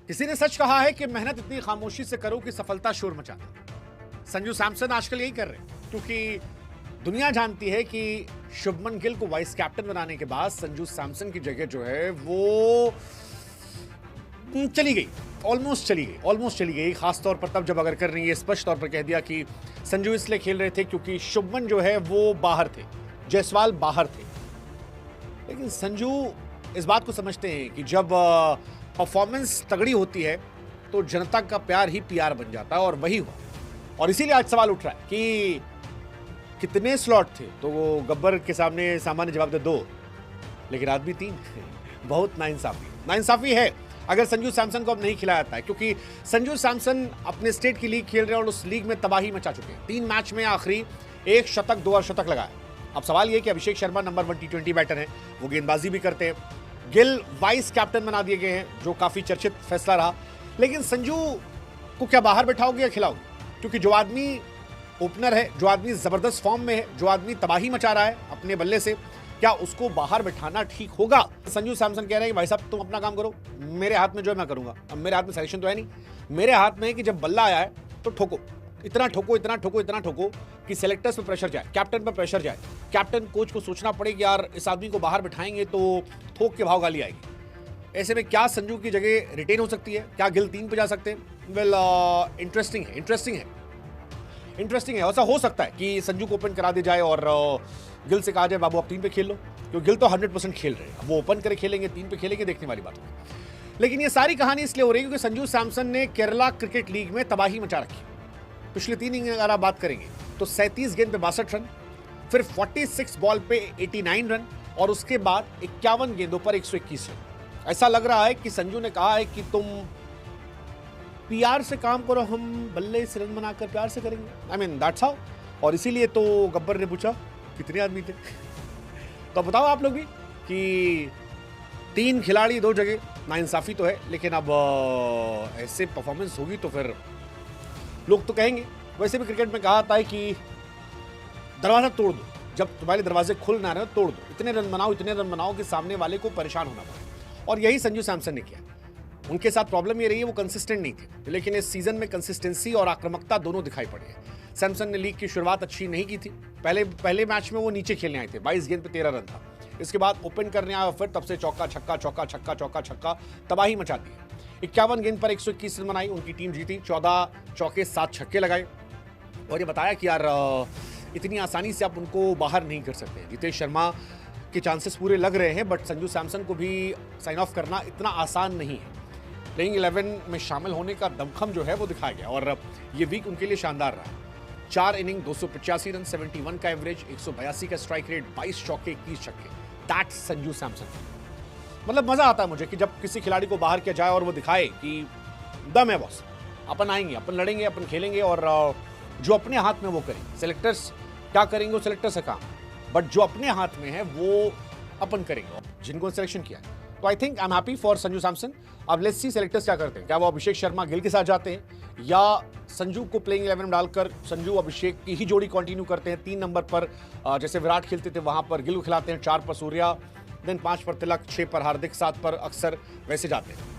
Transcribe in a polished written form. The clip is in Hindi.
किसी ने सच कहा है कि मेहनत इतनी खामोशी से करो कि सफलता शोर मचा दे। संजू सैमसन आजकल यही कर रहे हैं, क्योंकि दुनिया जानती है कि शुभमन गिल को वाइस कैप्टन बनाने के बाद संजू सैमसन की जगह जो है वो चली गई, ऑलमोस्ट चली गई। खास तौर पर तब जब अगर कर रही है स्पष्ट तौर पर कह दिया कि संजू इसलिए खेल रहे थे क्योंकि शुभमन जो है वो बाहर थे, जायसवाल बाहर थे। लेकिन संजू इस बात को समझते हैं कि जब परफॉर्मेंस तगड़ी होती है तो जनता का प्यार ही पीआर बन जाता है, और वही हुआ। और इसीलिए आज सवाल उठ रहा है कि कितने स्लॉट थे, तो वो गब्बर के सामने सामान्य जवाब दे 2, लेकिन आदमी 3। बहुत नाइंसाफी है अगर संजू सैमसन को अब नहीं खिलाया जाता है, क्योंकि संजू सैमसन अपने स्टेट की लीग खेल रहे हैं और उस लीग में तबाही मचा चुके हैं। 3 मैच में आखिरी 1 शतक 2 अर्धशतक लगाया। अब सवाल यह कि Abhishek Sharma number 1 T20 batter हैं, वो गेंदबाजी भी करते हैं। गिल वाइस कैप्टन बना दिए गए हैं, जो काफी चर्चित फैसला रहा। लेकिन संजू को क्या बाहर बैठाओगे या खिलाओगे? क्योंकि जो आदमी ओपनर है, जो आदमी जबरदस्त फॉर्म में है, जो आदमी तबाही मचा रहा है अपने बल्ले से, क्या उसको बाहर बैठाना ठीक होगा? संजू सैमसन कह रहे हैं कि भाई साहब तुम अपना काम करो, मेरे हाथ में जो है मैं करूंगा। अब मेरे हाथ में सिलेक्शन तो है नहीं, मेरे हाथ में है कि जब बल्ला आया है तो ठोको, इतना ठोको कि सेलेक्टर्स पे प्रेशर जाए, कैप्टन पे प्रेशर जाए, कैप्टन कोच को सोचना पड़े कि यार इस आदमी को बाहर बैठाएंगे तो थोक के भाव गाली आएगी। ऐसे में क्या संजू की जगह रिटेन हो सकती है? क्या गिल 3 पे जा सकते हैं? वेल, इंटरेस्टिंग है। ऐसा हो सकता है कि संजू को ओपन करा दी जाए और गिल से कहा जाए बाबू आप 3 पे खेल लो, क्योंकि गिल तो 100% खेल रहे हैं। वो ओपन करे खेलेंगे, 3 पे खेलेंगे, देखने वाली बात है। लेकिन ये सारी कहानी इसलिए हो रही है क्योंकि संजू सैमसन ने केरला क्रिकेट लीग में तबाही मचा रखी। पिछले 3 इनिंग अगर आप बात करेंगे तो 37 गेंद पे 62 रन, फिर 46 बॉल पे 89 रन, और उसके बाद 51 गेंदों पर 121 रन। ऐसा लग रहा है कि संजू ने कहा है कि तुम पीआर से काम करो, हम बल्ले से रन बनाकर प्यार से करेंगे। I mean that's how. और इसीलिए तो गब्बर ने पूछा कितने आदमी थे। तो बताओ आप लोग भी कि 3 खिलाड़ी 2 जगह, नाइंसाफी तो है, लेकिन अब ऐसे परफॉर्मेंस होगी तो फिर लोग तो कहेंगे। वैसे भी क्रिकेट में कहा जाता है कि दरवाजा तोड़ दो, जब तुम्हारे दरवाजे खुल ना रहे तोड़ दो, इतने रन बनाओ कि सामने वाले को परेशान होना पड़े। और यही संजू सैमसन ने किया। उनके साथ प्रॉब्लम ये रही है वो कंसिस्टेंट नहीं थे, लेकिन इस सीजन में कंसिस्टेंसी और आक्रामकता दोनों दिखाई पड़ी है। सैमसन ने लीग की शुरुआत अच्छी नहीं की थी। पहले मैच में वो नीचे खेलने आए थे, 22 गेंद पे 13 रन था। इसके बाद ओपन करने आया, फिर तब से चौका छक्का तबाही मचा दी। 51 गेंद पर 121 रन बनाई, उनकी टीम जीती। 14 चौके 7 छक्के लगाए, और ये बताया कि यार इतनी आसानी से आप उनको बाहर नहीं कर सकते। जितेश शर्मा के चांसेस पूरे लग रहे हैं, बट संजू सैमसन को भी साइन ऑफ करना इतना आसान नहीं है। प्लेइंग 11 में शामिल होने का दमखम जो है वो दिखाया गया, और ये वीक उनके लिए शानदार रहा। 4 इनिंग 285 रन, 71 का एवरेज, 182 का स्ट्राइक रेट, 22 चौके 21 छक्के। दैट्स संजू सैमसन। मतलब मजा आता है मुझे कि जब किसी खिलाड़ी को बाहर किया जाए और वो दिखाए कि दम है बॉस, अपन आएंगे, अपन लड़ेंगे, अपन खेलेंगे, और जो अपने हाथ में वो करें। सेलेक्टर्स क्या करेंगे वो सेलेक्टर से काम, बट जो अपने हाथ में है वो अपन करेंगे, जिनको सिलेक्शन किया है। तो I think I am happy for Sanju Samson. अब लेट्स सी सेलेक्टर्स क्या करते हैं। क्या वो अभिषेक शर्मा गिल के साथ जाते हैं, या संजू को प्लेइंग 11 में डालकर संजू अभिषेक की ही जोड़ी कंटिन्यू करते हैं। 3 नंबर पर जैसे विराट खेलते थे वहां पर गिल को खिलाते हैं, 4 पर सूर्या, देन 5 पर तिलक, 6 पर हार्दिक, 7 पर अक्सर, वैसे जाते हैं।